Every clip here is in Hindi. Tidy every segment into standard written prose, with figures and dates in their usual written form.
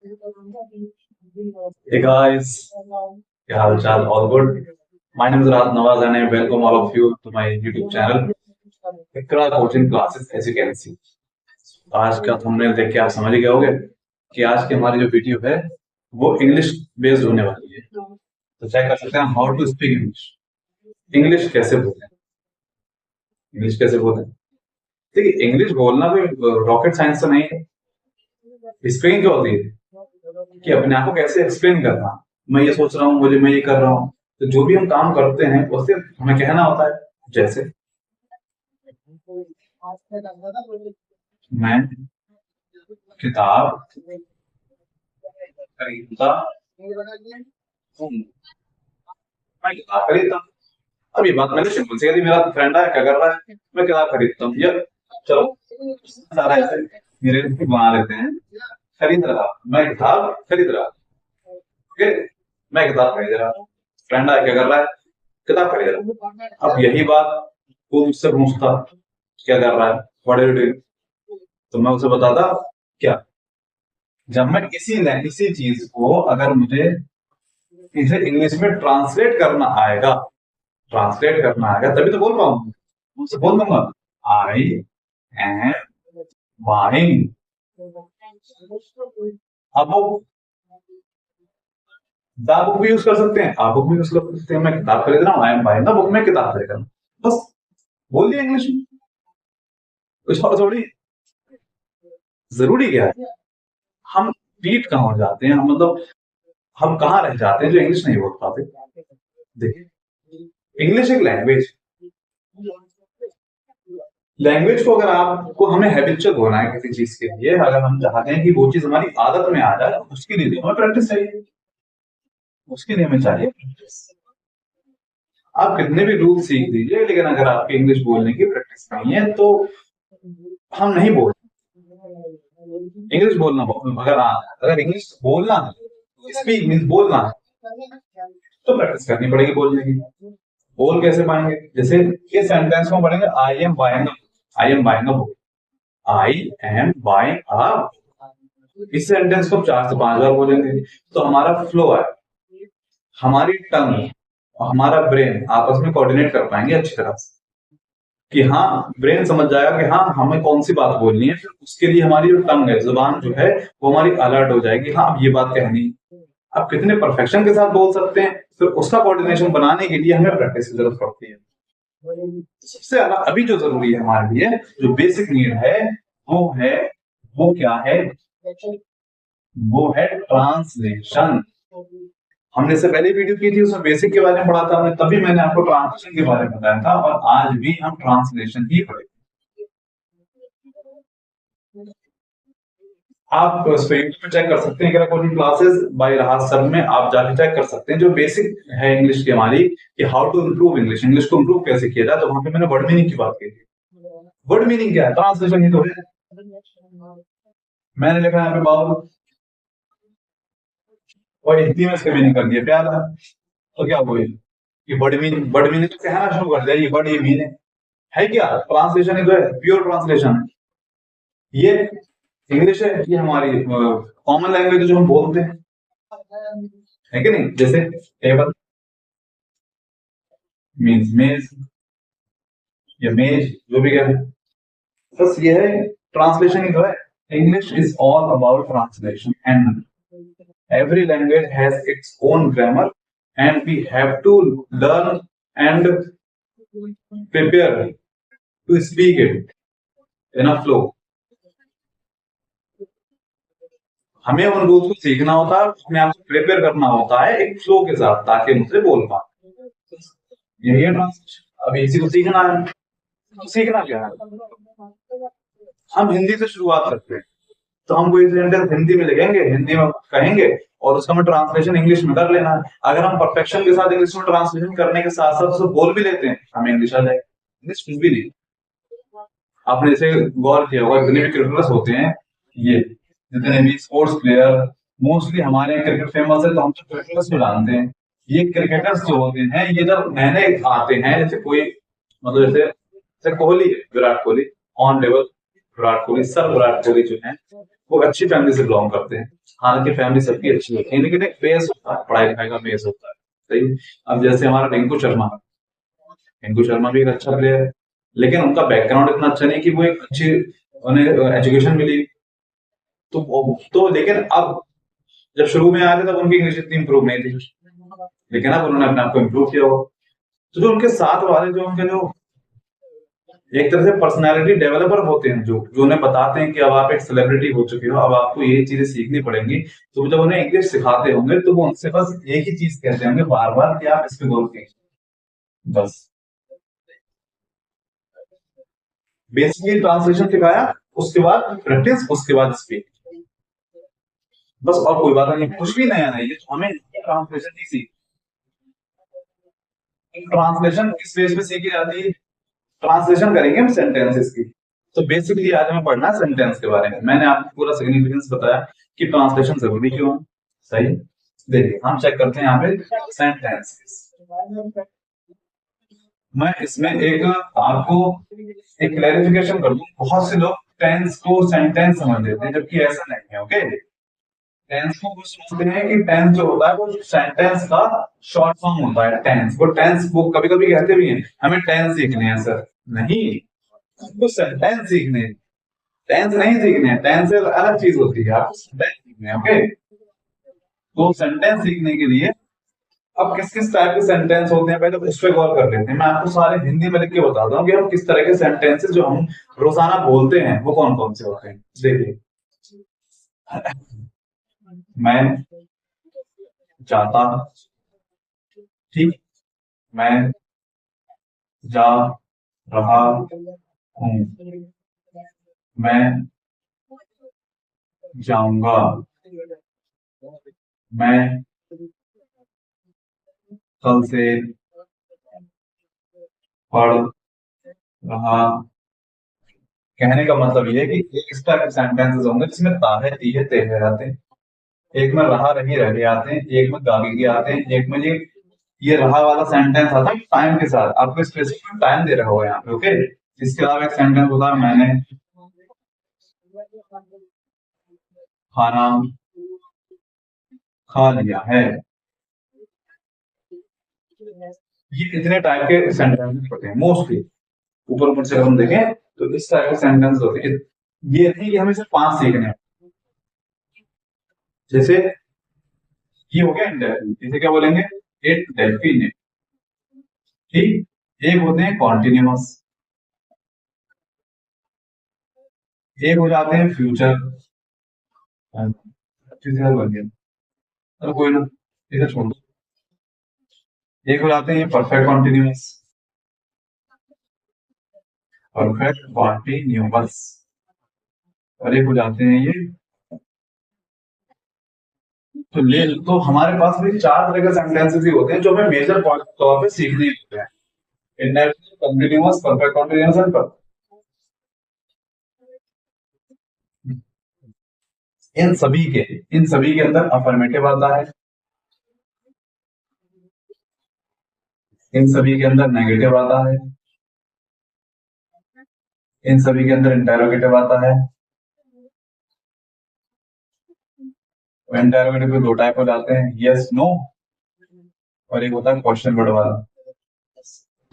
Hey guys, क्या हाल चाल? All good. My name is Rahat Nawaz and I welcome all of you to my YouTube channel, Ikra Coaching Classes, as you can see. आज का थंबनेल देख के आप समझ गए होंगे कि आज की हमारी जो वीडियो है वो इंग्लिश बेस्ड होने वाली है। तो चेक कर सकते हैं how to speak English. English कैसे बोलें, इंग्लिश कैसे बोलें। देखिए, इंग्लिश बोलना कोई रॉकेट साइंस तो नहीं है। स्पीकिंग क्या होती है कि अपने आप को कैसे एक्सप्लेन करना। मैं ये सोच रहा हूँ, मुझे मैं ये कर रहा हूँ। तो जो भी हम काम करते हैं उससे हमें कहना होता है, जैसे मैं किताब खरीदता हूँ, मैं किताब खरीदता हूँ। अब ये बात मैंने सिंपल सी कही, मेरा फ्रेंड है क्या कर रहा है, मैं किताब खरीदता हूँ। ये चलो सारा ऐसे मेरे बना लेते हैं, खरीद रहा, मैं किताब खरीद रहा। ओके, मैं किताब खरीद रहा, फ्रेंड है क्या कर रहा है, किताब खरीद रहा। अब यही बात वो मुझसे पूछता क्या कर रहा है, व्हाट आर यू डूइंग, तो मैं उसे बताता क्या। जब मैं इसी चीज को अगर मुझे इसे इंग्लिश में ट्रांसलेट करना आएगा तभी तो बोल पाऊंगा। मुझसे बोल दूंगा आई एम बाइंग। अब वो द बुक भी यूज कर सकते हैं, आप बुक भी यूज कर सकते हैं। मैं किताब खरीद रहा हूँ, I am buying the book, मैं किताब खरीद रहा हूँ, बस बोल दिया इंग्लिश में। कुछ और थोड़ी जरूरी क्या है। हम पीट कहाँ हो जाते हैं, हम मतलब हम कहाँ रह जाते हैं जो इंग्लिश नहीं बोल पाते। देखिए, इंग्लिश एक लैंग्वेज को अगर आपको हमें हैबिचुअल होना है किसी चीज के लिए, अगर हम चाहते हैं कि वो चीज हमारी आदत में आ जाए, उसके लिए हमें प्रैक्टिस चाहिए, उसके लिए हमें चाहिए प्रैक्टिस। आप कितने भी रूल सीख दीजिए, लेकिन अगर आपकी इंग्लिश बोलने की प्रैक्टिस नहीं है तो हम नहीं बोल। इंग्लिश बोलना अगर अगर इंग्लिश बोलना है, स्पीक मीन्स बोलना है, तो प्रैक्टिस करनी पड़ेगी बोलने की। बोल कैसे पाएंगे, जैसे ये सेंटेंस को पढ़ेंगे, I am buying a book, I am buying a, इस सेंटेंस को 4 से 5 बार बोलेंगे तो हमारा फ्लो है, हमारी टंग और हमारा ब्रेन आपस में कोऑर्डिनेट कर पाएंगे अच्छी तरह से कि हाँ, ब्रेन समझ जाएगा कि हाँ हमें कौन सी बात बोलनी है। फिर उसके लिए हमारी जो टंग है, जुबान जो है, वो हमारी अलर्ट हो जाएगी, हाँ अब ये बात कहनी। आप कितने परफेक्शन के साथ बोल सकते हैं, फिर उसका कोऑर्डिनेशन बनाने के लिए हमें प्रैक्टिस की जरूरत पड़ती है। सबसे ज्यादा अभी जो जरूरी है हमारे लिए, जो बेसिक नीड है, वो है, वो क्या है, वो है ट्रांसलेशन। हमने इससे पहले वीडियो की थी, उसमें बेसिक के बारे में पढ़ा था हमने, तभी मैंने आपको ट्रांसलेशन के बारे में बताया था, और आज भी हम ट्रांसलेशन ही पढ़ेंगे। आप यूट्यूब पे चेक कर सकते हैं, कोचिंग क्लासेस बाय राहत सर में आप जाके चेक कर सकते हैं, जो बेसिक है इंग्लिश की हमारी, कि how to improve English, English को इम्प्रूव कैसे किया जाए। तो वहां पे मैंने वर्ड मीनिंग की बात की थी। वर्ड मीनिंग क्या है, ट्रांसलेशन ही तो है। मैंने लिखा यहाँ पे बाबू, और हिंदी में इसका मीनिंग कर दिया प्याला, तो क्या बोले कि वर्ड मीनिंग तो कहना शुरू कर दिया, ये वर्ड ये मीनिंग है क्या, ट्रांसलेशन ही तो है, प्योर ट्रांसलेशन। ये इंग्लिश है, ये हमारी कॉमन लैंग्वेज जो हम बोलते हैं, है कि नहीं। जैसे टेबल मीन्स मेज या मेज, जो भी कहें, बस ये है, ट्रांसलेशन ही तो है। English is all about translation, and every language has its own grammar and we have to learn and prepare to speak it in a flow। हमें उन रूल्स को सीखना होता है, अपने आप को प्रिपेयर करना होता है एक फ्लो के साथ, ताकि मुझे बोल पाए। यही है ट्रांसलेशन। अब इसी को सीखना है, तो सीखना क्या है, हम हिंदी से शुरुआत करते हैं, तो हम कोई सेंटेंस हिंदी में लिखेंगे, हिंदी में कहेंगे, और उसका हमें ट्रांसलेशन इंग्लिश में कर लेना है। अगर हम परफेक्शन के साथ इंग्लिश में ट्रांसलेशन करने के साथ साथ उसे बोल भी लेते हैं, हमें इंग्लिश आ जाएगी। इंग्लिश कुछ भी नहीं। आपने जैसे गौर किया होगा, जितने भी क्रिकेटर्स होते हैं, ये जितने भी स्पोर्ट्स प्लेयर, मोस्टली हमारे क्रिकेट फेमस है तो हम तो क्रिकेटर्स को जानते हैं। ये क्रिकेटर्स जो होते हैं, ये जब नए नए आते हैं, जैसे कोई मतलब जैसे Kohli, Virat Kohli on level, Virat Kohli, sir Virat Kohli जो है, वो अच्छी फैमिली से बिलोंग करते हैं, हालांकि फैमिली सबकी अच्छी होती है, लेकिन एक बेस होता है, पढ़ाई लिखाई का बेस होता है। सही। अब जैसे हमारा रिंकू शर्मा भी एक अच्छा प्लेयर है, लेकिन उनका बैकग्राउंड इतना अच्छा नहीं कि वो एक अच्छी उन्हें एजुकेशन मिली। तो लेकिन अब जब शुरू में आए थे तब उनकी इंग्लिश इतनी इंप्रूव नहीं थी, लेकिन अब उन्होंने अपने आप को इम्प्रूव किया हो। तो जो उनके साथ वाले जो उनके जो एक तरह से पर्सनालिटी डेवलपर होते हैं, जो उन्हें बताते हैं कि अब आप एक सेलिब्रिटी हो चुके हो, अब आपको ये चीजें सीखनी पड़ेंगी, तो जब उन्हें इंग्लिश सिखाते होंगे तो वो उनसे बस एक ही चीज कहते होंगे बार बार कि आप इस पे गौर कीजिए, बस। बेसिकली ट्रांसलेशन सिखाया, उसके बाद प्रैक्टिस, उसके बाद स्पीक, बस। और कोई बात नहीं, कुछ भी नया नहीं है, तो हमें ट्रांसलेशन ही सीख। ट्रांसलेशन किस बेस पे सीखी जाती है? ट्रांसलेशन करेंगे हम सेंटेंसेस की। तो बेसिकली आज हमें पढ़ना है सेंटेंस के बारे में। मैंने आपको पूरा सिग्निफिकेंस बताया कि ट्रांसलेशन जरूरी क्यों है। सही। देखिए हम चेक करते हैं यहाँ पे सेंटेंसेस। मैं इसमें एक आपको एक क्लैरिफिकेशन कर दूं, बहुत से लोग टेंस को सेंटेंस समझ लेते हैं, जबकि ऐसा नहीं है। ओके, टेंस को वो समझते हैं कि टेंस जो होता है वो सेंटेंस का शॉर्ट फॉर्म होता है। टेंस वो कभी कभी कहते भी हैं हमें टेंस सीखने हैं सर, नहीं, आपको सेंटेंस सीखने हैं, टेंस नहीं सीखने हैं। टेंस एक अलग चीज होती है, आपको सेंटेंस सीखने हैं। ओके, तो सेंटेंस सीखने के लिए अब किस किस टाइप के सेंटेंस होते हैं पहले उस पर गौर कर लेते हैं। मैं आपको सारे हिंदी में लिख के बताता हूँ कि हम किस तरह के सेंटेंसेस जो हम रोजाना बोलते हैं वो कौन कौन से होते हैं। देखिए, मैं जाता, ठीक, मैं जा रहा हूँ, मैं जाऊंगा, मैं कल से पढ़ रहा। कहने का मतलब ये है कि एक इस टाइप के सेंटेंसेस होंगे जिसमें ता है, ती है, ते है आते हैं, एक में रहा, रही, रहे आते हैं, एक में गागी के आते हैं, एक में ये रहा वाला सेंटेंस आता है टाइम के साथ, आपको स्पेसिफिक टाइम दे रहा होगा यहाँ पे। ओके, इसके अलावा एक सेंटेंस होता है मैंने खाना खा लिया है। ये इतने टाइप के सेंटेंस होते हैं मोस्टली। ऊपर ऊपर से अगर हम देखें तो इस टाइप के सेंटेंस होते हैं। ये नहीं कि हमें सिर्फ 5 सीखने हैं। जैसे ये हो गया इंडेफिनिट, इसे क्या बोलेंगे? इंडेफिनिट। ठीक, एक होते हैं कॉन्टिन्यूअस, एक हो जाते हैं फ्यूचर। फ्यूचर बन गया, चलो कोई ना, इसे छोड़ दो। एक हो जाते हैं परफेक्ट कॉन्टिन्यूअस, परफेक्ट कॉन्टिन्यूअस, और एक हो जाते हैं ये। तो हमारे पास भी 4 तरह के सेंटेंसेस ही होते हैं जो हमें मेजर तौर पे सीखने होते हैं। Indefinite, continuous, perfect continuous and in सभी के अंदर अफर्मेटिव आता है, इन सभी के अंदर नेगेटिव आता है, इन सभी के अंदर इंटेरोगेटिव आता है। इंटेरोगेटिव के 2 टाइप हो जाते हैं, यस नो, और एक होता है क्वेश्चन वर्ड वाला।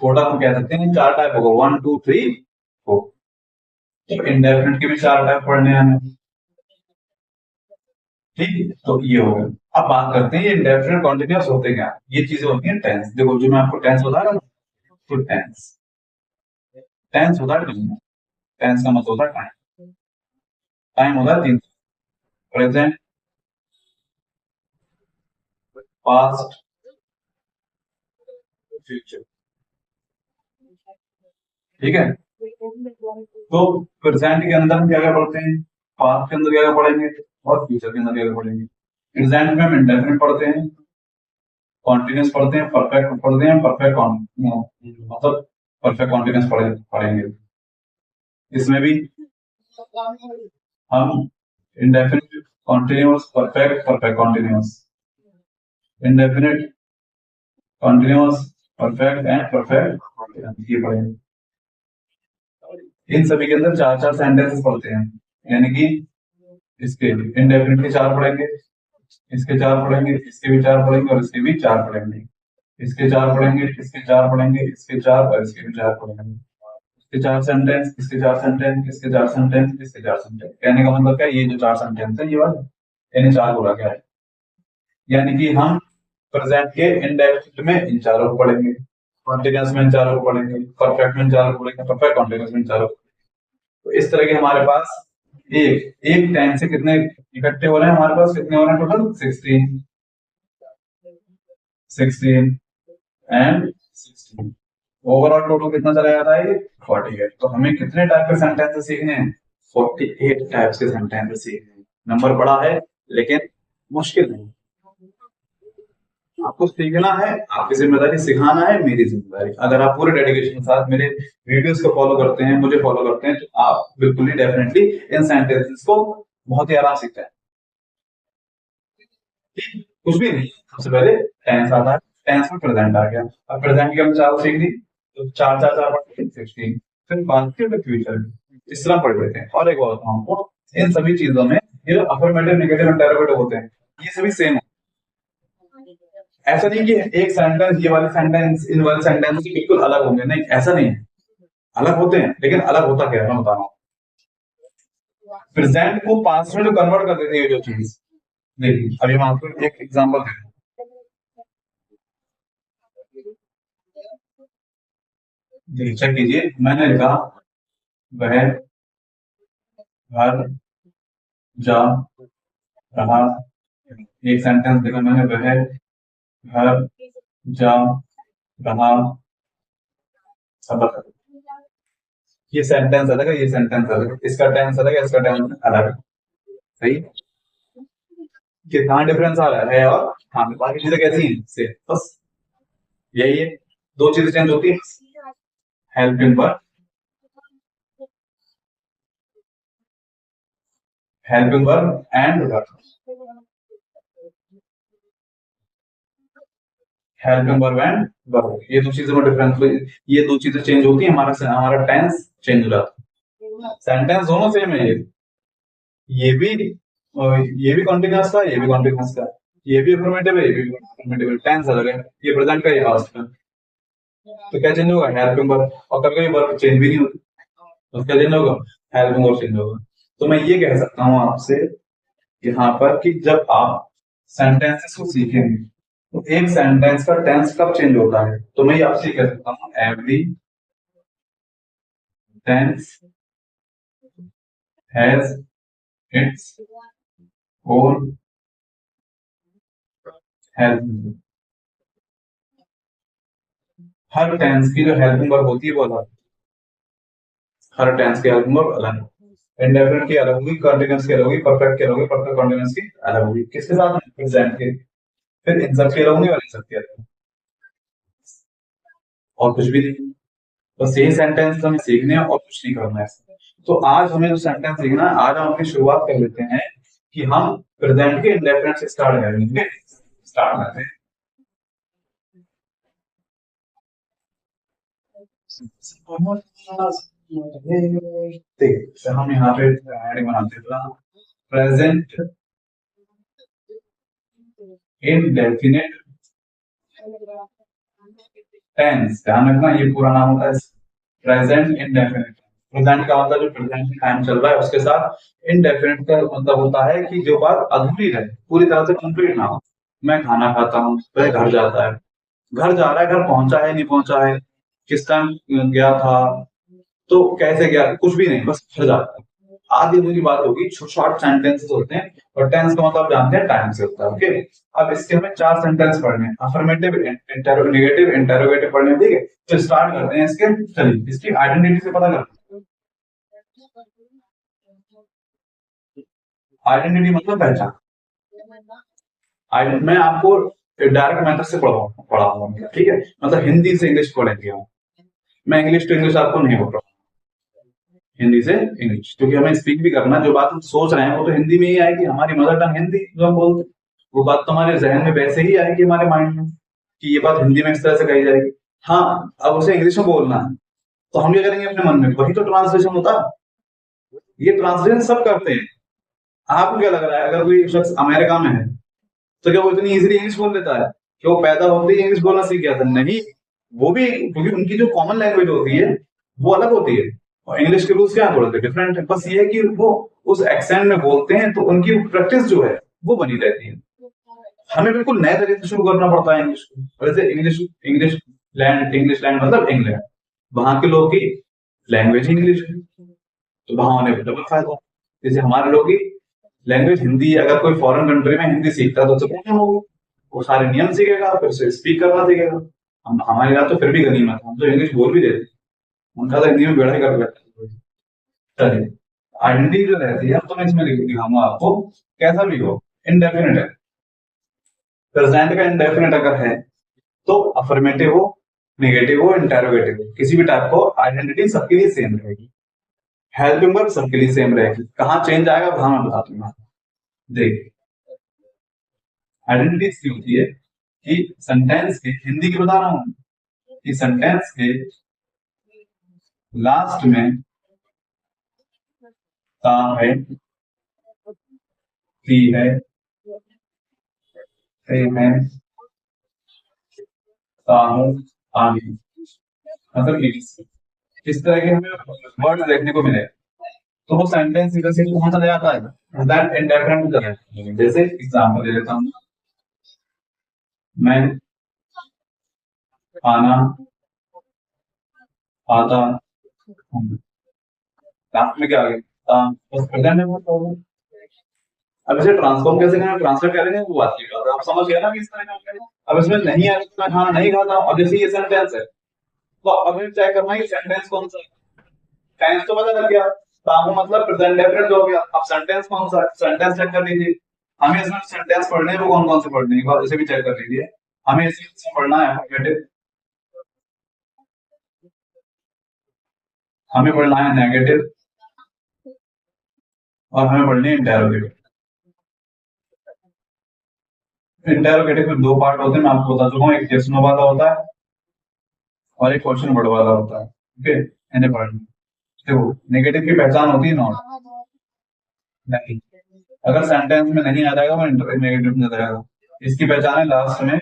थोड़ा हम कह सकते हैं 4 टाइप होगा, 1 2 3 4। तो इंडेफिनिट के भी 4 टाइप पढ़ने हैं हमें। ठीक है, तो ये हो गया। अब बात करते हैं ये इंडेफिनिट कॉन्टिन्यूअस होते क्या। ये चीजें होती हैं टेंस। देखो जो मैं आपको टेंस बता रहा हूँ, तो टेंस टेंस होता है टाइम। टेंस का मतलब होता है टाइम। टाइम होता है 3, प्रेजेंट, पास्ट, फ्यूचर। ठीक है, तो प्रेजेंट के अंदर हम क्या क्या पढ़ते हैं, पास्ट के अंदर क्या क्या पढ़ेंगे, और फ्यूचर के अंदर क्या क्या पढ़ेंगे। प्रेजेंट में हम इंडेफिनिट पढ़ते हैं, कॉन्टिन्यूस पढ़ते हैं, परफेक्ट पढ़ते हैं, परफेक्ट मतलब परफेक्ट कॉन्टिन्यूस पढ़ेंगे। इसमें भी हम indefinite, continuous, perfect, perfect continuous, indefinite, continuous, perfect and perfect, ये पढ़ेंगे। इन सभी के अंदर 4 4 सेंटेंसेस पढ़ते हैं, यानी कि इसके इंडेफिनिट के 4 पढ़ेंगे, इसके 4 पढ़ेंगे, इसके भी 4 पढ़ेंगे और इसके भी 4 पढ़ेंगे, इसके 4 पढ़ेंगे, इसके 4 पढ़ेंगे, इसके 4 और इसके भी 4 पढ़ेंगे, इसके 4 सेंटेंस, इसके 4 सेंटेंस, इसके 4 सेंटेंस, इसके 4 सेंटेंस। कहने का मतलब क्या है, ये जो 4 सेंटेंस है ये वाला, यानी 4 बोला गया है, यानी कि हम प्रेजेंट के इंडेफिनिट में इन चारों को पढ़ेंगे, कॉन्टिन्यूअस में इन चारों को पढ़ेंगे, परफेक्ट में इन चारों को पढ़ेंगे, परफेक्ट कॉन्टिन्यूअस में इन चारों को। तो इस तरह के हमारे पास एक टाइम से कितने इकट्ठे हो रहे हैं, हमारे पास कितने हो रहे हैं टोटल 16 एंड 16। ओवरऑल टोटल कितना चला जाता है 48। तो हमें कितने टाइप के सेंटेंसेस सीखने हैं, 48 टाइप्स के सेंटेंसेस सीखने हैं। नंबर बड़ा है लेकिन मुश्किल नहीं, आपको सीखना है, आपकी जिम्मेदारी सिखाना है, मेरी जिम्मेदारी। अगर आप पूरे डेडिकेशन के साथ मेरे वीडियोस को फॉलो करते हैं, मुझे फॉलो करते हैं, तो आप बिल्कुल ही डेफिनेटली इन सेंटेंसेस को बहुत ही आराम सीखते हैं। कुछ भी नहीं, सबसे पहले टेंस आता है, टेंस में प्रेजेंट आ गया, अब प्रेजेंट की हम 4 सीख ली, तो 4 4 4 पढ़ते हैं 16, फिर बात की फ्यूचर इस तरह पढ़ लेते हैं। और एक बात बताऊं आपको, इन सभी चीजों में ये जो अफर्मेटिव, नेगेटिव, इंटरोगेटिव होते हैं, ये सभी सेम है। ऐसा नहीं कि एक सेंटेंस, ये वाले सेंटेंस इन वाले सेंटेंस से बिल्कुल अलग होंगे, नहीं, ऐसा नहीं है, अलग होते हैं, लेकिन अलग होता क्या है मैं बता रहा हूँ। प्रेजेंट को पास्ट में जो कन्वर्ट कर देती है जो चीज, देखिए अभी मैं आपको एक एग्जांपल दे रहा हूँ। चेक कीजिए, मैंने लिखा वह घर जा रहा, एक सेंटेंस लिखा मैंने, वह घर जा रहा, सब ये सेंटेंस अलग है, ये सेंटेंस अलग है, इसका टेंस अलग है, इसका टेंस अलग है, सही। कितना डिफरेंस आ रहा है और हाँ, बाकी चीजें कैसी हैं से, बस यही है, दो चीजें चेंज होती है, helping verb, helping verb and verb, helping verb and verb, ये दो चीजों में डिफरेंस, ये दो चीजें चेंज होती है, हमारा टेंस चेंज हो जाता है। सेंटेंस दोनों सेम है, ये भी ये भी कॉन्टिन्यूअस का, ये भी कॉन्टिन्यूअस का, ये भी अफर्मेटिव है, ये भी अफर्मेटिव है, टेंस अलग है, ये प्रेजेंट का, ये पास्ट का, तो क्या चेंज होगा, हेल्पिंग वर्ब। और कभी कभी वर्ब चेंज भी नहीं होती, तो क्या चेंज होगा, हेल्पिंग वर्ब चेंज होगा। तो मैं ये कह सकता हूँ आपसे यहाँ पर कि जब आप सेंटेंसेस को सीखेंगे तो एक सेंटेंस का टेंस कब चेंज होता है, तो मैं आपसे कह सकता हूँ every tense has its own helping. हर टेंस की जो हेल्पिंग वर्ब होती है वो अलग, हर टेंस की हेल्पिंग वर्ब अलग, इंडेफिनिट की अलग होगी, कंटीन्यूअस की अलग होगी, परफेक्ट की अलग होगी, परफेक्ट कंटीन्यूअस की अलग होगी, किसके साथ, प्रेजेंट के, फिर इन सब की अलग होंगी और इन सब की अलग, और कुछ भी नहीं, बस यही सेंटेंस हमें सीखने हैं और कुछ नहीं करना है। तो आज हमें जो सेंटेंस सीखना है, आज हम अपनी शुरुआत कर लेते हैं कि हम प्रेजेंट के इंडेफिनिट से स्टार्ट करेंगे, स्टार्ट करते हैं। देखिए हम यहाँ पे हेडिंग बनाते हैं, प्रेजेंट इंडेफिनिट टेंस, ध्यान रखना ये पूरा नाम होता है प्रेजेंट इंडेफिनिट। प्रेजेंट का मतलब जो प्रेजेंट टाइम चल रहा है, उसके साथ इंडेफिनिट का मतलब होता है कि जो बात अधूरी रहे, पूरी तरह से कंप्लीट ना हो। मैं खाना खाता हूँ, वह घर जाता है, घर जा रहा है, घर पहुंचा है नहीं पहुंचा है, किस टाइम गया था, तो कैसे गया, कुछ भी नहीं, बस घर जाता है। आधी अधूरी बात होगी, शॉर्ट सेंटेंसेस होते हैं, और टेंस का मतलब जानते हैं टाइम से होता है, ओके। अब इसके हमें 4 सेंटेंस पढ़ने हैं, अफर्मेटिव, नेगेटिव, इंटरोगेटिव पढ़ने हैं, ठीक है। तो स्टार्ट करते हैं इसके, चलिए इसकी आइडेंटिटी से पता करते हैं। आइडेंटिटी मतलब पहचान, मैं आपको डायरेक्ट मेथड से पढ़ाऊंगा, ठीक है, मतलब हिंदी से इंग्लिश पढ़ेंगे हम, मैं इंग्लिश टू इंग्लिश आपको नहीं बोल रहा हूँ, हिंदी से इंग्लिश, क्योंकि हमें स्पीक भी करना, जो बात हम सोच रहे हैं वो तो हिंदी में ही आएगी, हमारी मदर टंग हिंदी जो हम बोलते हैं, वो बात तो हमारे जहन में वैसे ही आएगी, हमारे माइंड में कि ये बात हिंदी में इस तरह से कही जाएगी। हाँ, अब उसे इंग्लिश में बोलना है, तो हम क्या करेंगे अपने मन में, वही तो ट्रांसलेशन होता है, ये ट्रांसलेशन सब करते हैं। आपको क्या लग रहा है अगर कोई शख्स अमेरिका में है तो क्या वो इतनी इजीली इंग्लिश बोल लेता है कि वो पैदा होते ही इंग्लिश बोलना सीख गया था? नहीं, वो भी क्योंकि उनकी जो कॉमन लैंग्वेज होती है वो अलग होती है और इंग्लिश के रूल्स क्या है थोड़े से डिफरेंट है। बस ये है कि वो उस एक्सेंट में बोलते हैं तो उनकी प्रैक्टिस जो है वो बनी रहती है। हमें बिल्कुल नए तरीके से शुरू करना पड़ता है इंग्लिश को। वैसे इंग्लिश इंग्लिश लैंड मतलब इंग्लैंड, वहां के लोग की लैंग्वेज इंग्लिश है तो वहां होने पर डबल फायदा। जैसे हमारे लोग की लैंग्वेज हिंदी, अगर कोई फॉरेन कंट्री में हिंदी सीखता है तो उससे प्रॉब्लम होगी, वो सारे नियम सीखेगा फिर से स्पीक करना सीखेगा। हम हमारे यहाँ तो फिर भी गनीमत है, हम तो इंग्लिश बोल भी देते हैं, उनका तो हिंदी में बेड़ा ही कर बैठा है। चलिए, आइडेंटिटी जो रहती है तो मैं इसमें लिख दिखाऊंगा आपको, कैसा भी हो इंडेफिनिट है। प्रेजेंट का इंडेफिनिट अगर है तो अफर्मेटिव हो, नेगेटिव हो, इंटेरोगेटिव हो, किसी भी टाइप को आइडेंटिटी सबके लिए सेम रहेगी। हेल्पिंग वर्ब सबके लिए सेम रहेगी। कहाँ चेंज आएगा वहां मैं बता दूंगा। देखिए, आइडेंटिटी इसकी होती है कि सेंटेंस के, हिंदी की बता रहा हूं, कि सेंटेंस के लास्ट में ता है, ती है, से है, ता हूं, आगे, मतलब इस तरह के हमें वर्ड देखने को मिले तो वो सेंटेंस इधर से कहां चला जाता है, दैट इंडेफिनिट में चला जाता है। जैसे एग्जांपल दे देता हूं, मैं खाना खाता हूं, लास्ट में क्या आ गया, बस प्रेजेंट में होगा। अब इसे ट्रांसफॉर्म कैसे करें, ट्रांसलेट करेंगे वो बात की बात है। आप समझ गए ना कि इस तरह का होगा। अब इसमें नहीं है तो मैं खाना नहीं खाता हूं, अब जैसे ये सेंटेंस है तो अब हमें चेक करना है कि सेंटेंस कौन सा है। टेंस तो पता लग गया, कामू मतलब प्रेजेंट डेफिनेट हो गया। अब सेंटेंस कौन सा है, सेंटेंस चेक कर लीजिए। हमें इसमें सेंटेंस पढ़ने हैं वो कौन कौन से पढ़ने हैं, एक बार उसे भी चेक कर लीजिए। हमें इसमें पढ़ना है नेगेटिव, हमें पढ़ना है नेगेटिव, और हमें पढ़नी है इंटेरोगेटिव। इंटेरोगेटिव में दो पार्ट होते हैं, मैं आपको बता चुका हूँ, एक yes no वाला होता है और एक क्वेश्चन वर्ड वाला होता है। ओके, इन्हें पढ़ना। देखो, नेगेटिव की पहचान होती है नॉट, नहीं, अगर सेंटेंस में नहीं आ जाएगा वो नेगेटिव में जाएगा। इसकी पहचान है लास्ट में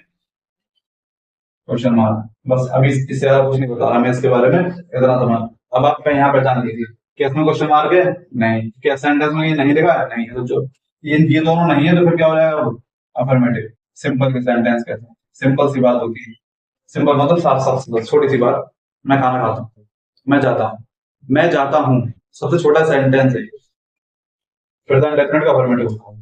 क्वेश्चन मार्क। बस अभी इससे ज्यादा कुछ नहीं बता रहा मैं इसके बारे में, इतना समझ। अब आप यहाँ पहचान लीजिए कि इसमें क्वेश्चन मार्क है, नहीं, क्या सेंटेंस में ये नहीं लिखा है, नहीं, तो जो ये दोनों नहीं है तो फिर क्या हो जाएगा, अफर्मेटिव। सिंपल के सेंटेंस कहते हैं, सिंपल सी बात होती है। सिंपल मतलब साफ साफ छोटी सी बात। मैं खाना खाता हूँ, मैं जाता हूँ, मैं जाता हूँ, सबसे छोटा सेंटेंस है, प्रेजेंट डेफिनेट का अफर्मेटिव होता है।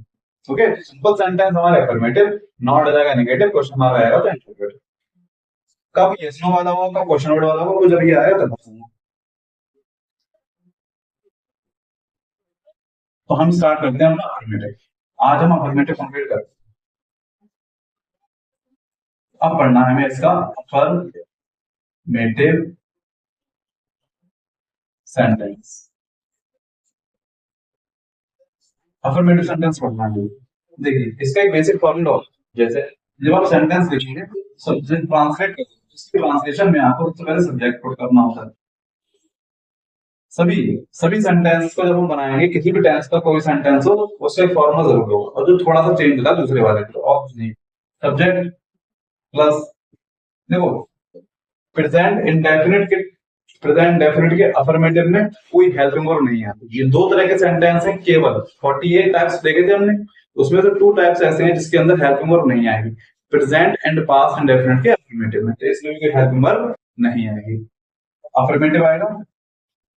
ओके, सिंपल सेंटेंस हमारे अफर्मेटिव, नॉट आ जाएगा नेगेटिव, क्वेश्चन मार्क आएगा तो इंटरोगेटिव। कब यस नो वाला होगा, कब क्वेश्चन वर्ड वाला होगा, वो जब ये आएगा तब बताऊंगा। तो हम स्टार्ट करते हैं अपना अफर्मेटिव। आज हम अफर्मेटिव कंप्लीट करते हैं। अब पढ़ना है हमें इसका अफर्मेटिव सेंटेंस। अफर्मेटिव सेंटेंस पढ़ना है। देखिए, इसका एक बेसिक फॉर्मूला, जैसे जब आप सेंटेंस लिखेंगे सब्जेक्ट ट्रांसलेट करेंगे, उसके ट्रांसलेशन में आपको सबसे पहले सब्जेक्ट पुट करना होता है। सभी सभी सेंटेंस को जब हम बनाएंगे, किसी भी टेंस का कोई सेंटेंस हो उसका एक फॉर्मूला जरूर होगा, और जो थोड़ा सा चेंज होता है दूसरे वाले को, और कुछ नहीं। सब्जेक्ट प्लस, देखो, प्रेजेंट इंडेफिनिट के, प्रेजेंट डेफिनेट के अफर्मेटिव में कोई हेल्पिंग वर्ब नहीं है। ये दो तरह के सेंटेंस हैं केवल, 48 टाइप्स देखे थे हमने, उसमें से 2 टाइप्स ऐसे हैं जिसके अंदर हेल्पिंग वर्ब नहीं आएगी, प्रेजेंट एंड पास्ट इंडेफिनिट के अफर्मेटिव में, तो इसमें कोई हेल्पिंग वर्ब नहीं आएगी। अफर्मेटिव आएगा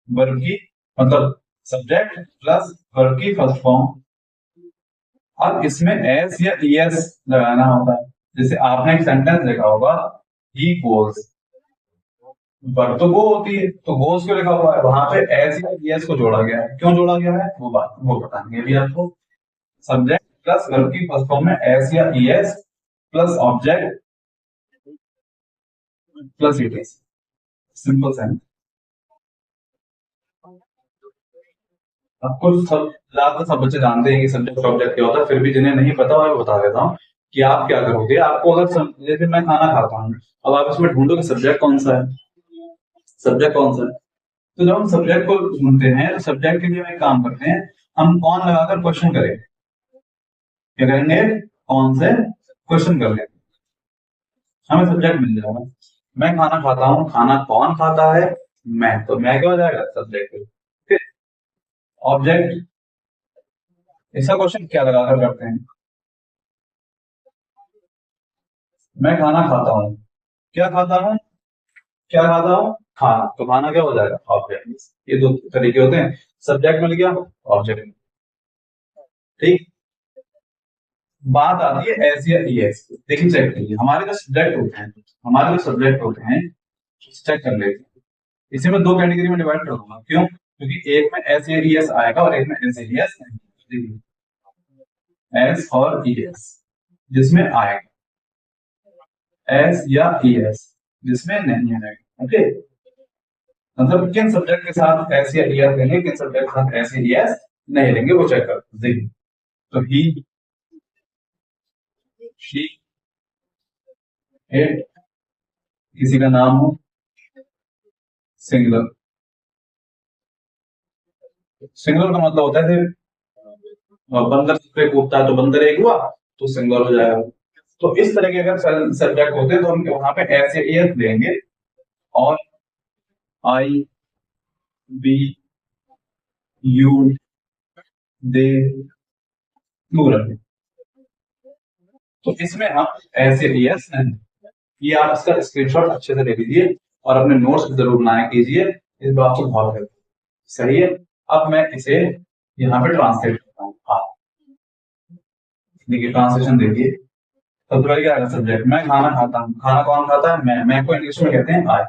वर्ब की, मतलब सब्जेक्ट प्लस वर्ब की फर्स्ट फॉर्म। अब इसमें एस या ईएस लगाना होता है। जैसे आपने एक सेंटेंस देखा होगा, ही गोज, वर्ब तो गो होती है तो गोज क्यों लिखा हुआ है, वहां पे एस या ईएस को जोड़ा गया है, क्यों जोड़ा गया है वो बात वो बताएंगे अभी आपको। सब्जेक्ट प्लस वर्ब की फर्स्ट फॉर्म में एस या ES plus object plus it is, simple sense. आपको सब, ज्यादातर सब बच्चे जानते हैं कि सब्जेक्ट ऑब्जेक्ट क्या होता है, फिर भी जिन्हें नहीं पता मैं बता देता हूँ कि आप क्या करोगे। आपको अगर जैसे मैं खाना खाता हूँ, अब आप इसमें ढूंढो कि सब्जेक्ट कौन सा है, सब्जेक्ट कौन सा है। तो जब हम सब्जेक्ट को ढूंढते हैं तो सब्जेक्ट के लिए हम एक काम करते हैं, हम कौन लगाकर क्वेश्चन करेंगे, क्या करेंगे, कौन से क्वेश्चन कर लेंगे, हमें सब्जेक्ट मिल जाएगा। मैं खाना खाता हूँ, खाना कौन खाता है, मैं, तो मैं क्या हो जाएगा, सब्जेक्ट। फिर ऑब्जेक्ट, इसका क्वेश्चन क्या लगाकर करते हैं, मैं खाना खाता हूँ, क्या खाता हूँ, क्या खाता हूँ, खाना, तो खाना क्या हो जाएगा, ऑब्जेक्ट। ये दो तरीके होते हैं, सब्जेक्ट मिल गया, ऑब्जेक्ट। ठीक, बात आती है एस या ई एस। देखिए चेक करिए, हमारे जो सब्जेक्ट होते हैं, हमारे जो सब्जेक्ट होते हैं, चेक कर लेते हैं। इसे मैं दो कैटेगरी में डिवाइड कर दूंगा, क्यों, क्योंकि एक में एस या ई एस आएगा और एक में एस या ई एस नहीं, एस और ई एस जिसमें आएगा, एस या ई एस जिसमें नहीं आएगा। ओके, मतलब किन सब्जेक्ट के साथ एस या ई एस लेंगे, किन सब्जेक्ट के साथ एस या ई एस नहीं लेंगे, वो चेक कर देखिए। तो ही, शी, इट, किसी का नाम हो, सिंगुलर। सिंगुलर का मतलब होता है बंदर पे कूदता है तो बंदर एक हुआ तो सिंगुलर हो जाएगा। तो इस तरह के अगर सब्जेक्ट होते हैं तो हम वहां पे एस या ई एस लेंगे, और आई, बी, यू, दे, प्लूरल। तो इसमें हम एस या ई एस नहीं, ये आप इसका स्क्रीनशॉट अच्छे से ले लीजिए और अपने नोट्स जरूर बनाया कीजिए, इस बात को बहुत हेल्प। सही है, अब मैं इसे यहाँ पे ट्रांसलेट करता हूँ। हाँ, देखिए ट्रांसलेशन देखिए, सबसे पहले क्या है सब्जेक्ट, मैं खाना खाता हूँ, खाना कौन खाता है, मैं को इंग्लिश में कहते हैं आई।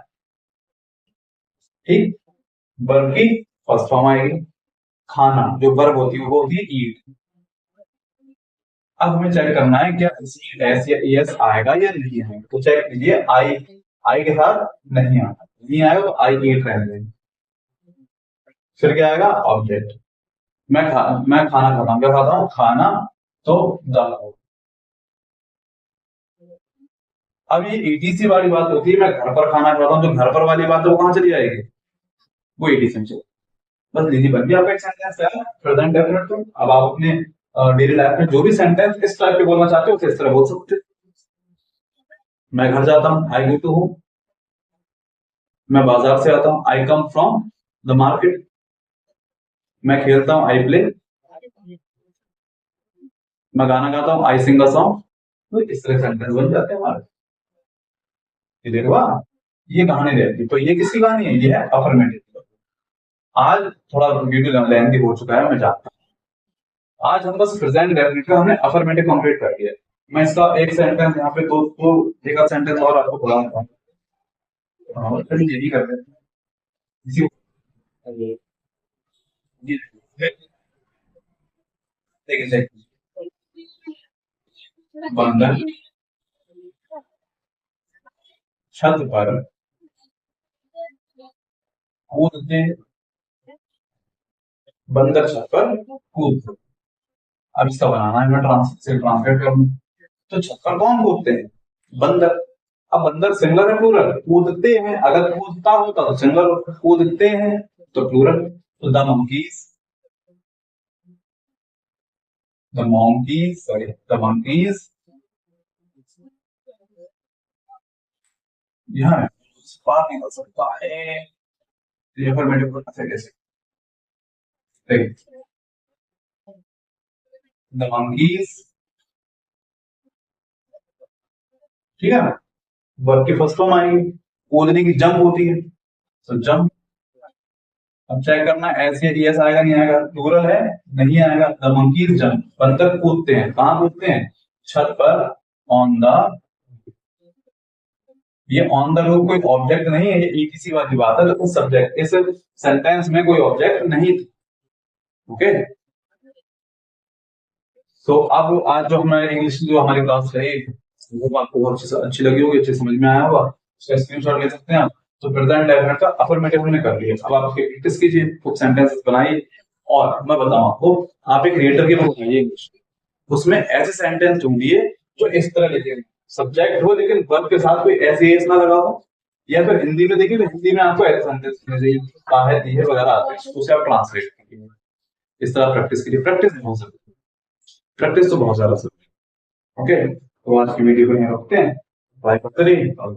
ठीक, वर्ब की फर्स्ट फॉर्म आएगी, खाना जो वर्ब होती है वो होती है ईट। अब हमें चेक करना है क्या एस या ई एस आएगा या नहीं आएगा, तो चेक कीजिए, आई, आई के साथ नहीं आएगा, नहीं आएगा तो आई ईट रहने देंगे। फिर क्या आएगा, ऑब्जेक्ट, मैं खाना खाता हूँ, क्या खाता हूँ, खाना, तो द। अब ये ईटीसी वाली बात होती है, मैं घर पर खाना खाता हूँ, जो घर पर वाली बात है वो कहां चली जाएगी, वो ईटीसी में चली। बस दीदी बन गया आपका एक सेंटेंस है प्रेजेंट डेफिनेट। तो अब आप अपने डेली लाइफ में जो भी सेंटेंस इस टाइप के बोलना चाहते हो उसे इस तरह बोल सकते हो। मैं घर जाता हूँ, आई गो टू होम। मैं बाजार से आता हूँ, आई कम फ्रॉम द मार्केट। मैं खेलता हूँ, आई प्ले। मैं गाना गाता हूँ, आई सिंग अ सॉन्ग। तो इस तरह सेंटेंस बन जाते हैं हमारे। ये देखो ये कहानी रहती है, तो ये किसकी कहानी है, ये है अफर्मेटिव। आज थोड़ा वीडियो लेंथी हो चुका है, मैं जानता हूँ। आज हम बस प्रेजेंट डेफिनेट का हमने अफर्मेटिव कंप्लीट कर दिया। मैं इसका एक सेंटेंस यहाँ पे दो एक सेंटेंस और आपको पढ़ाऊंगा। चलिए यही करते हैं इसी। जी, देखिए देखिए, बंदर छत पर कूदते, बंदर छत पर कूदते। अब इसका बनाना है, मैं ट्रांसलेट कर दूं। तो छत पर कौन कूदते हैं, बंदर। अब बंदर सिंगलर है प्लूरल, कूदते हैं, अगर कूदता होता तो सिंगलर, कूदते हैं तो प्लूरल। तो द मंकीज यहाँ बात नहीं कर सकता है, ये अफर्मेटिव करना चाहिए कैसे, द मंकीज। ठीक है ना, वर्ब की फर्स्ट फॉर्म आएगी, कूदने की जंप होती है, तो जंप। अब चेक करना एस या ds आएगा नहीं आएगा, प्लूरल है, नहीं आएगा। द मंकीज जंप, बंदर कूदते हैं, कहां कूदते हैं, छत पर, ऑन द। ये ऑन द रूफ कोई ऑब्जेक्ट नहीं है, ये ईटीसी वाली बात है, तो सब्जेक्ट इस सेंटेंस में कोई ऑब्जेक्ट नहीं थी। ओके, तो अब आज जो हमारे इंग्लिश की जो हमारी क्लास रही वो आपको बहुत अच्छी लगी होगी, अच्छी समझ में आया होगा, उसका स्क्रीनशॉट ले सकते हैं आप। तो प्रेजेंट डेफिनेट का अफर्मेटिव हमने कर लिया, अब आप प्रैक्टिस कीजिए, कुछ सेंटेंसेस बनाइए। और मैं बताऊं आपको, आप एक रीडर की बुक बनाइए इंग्लिश, उसमें ऐसे सेंटेंस ढूंढिए जो इस तरह लिखे, सब्जेक्ट हो लेकिन वर्ब के साथ कोई ऐसे एस ना लगा हो। या फिर हिंदी में देखिए, तो हिंदी में आपको ऐसे सेंटेंस चाहिए, काहे दिए वगैरह आते हैं, उसे आप ट्रांसलेट कीजिए। इस तरह प्रैक्टिस कीजिए, प्रैक्टिस बहुत जरूरी है, प्रैक्टिस तो बहुत ज्यादा जरूरी है। ओके, तो आज की वीडियो को यहाँ रखते हैं, ट्राई करते रहिए और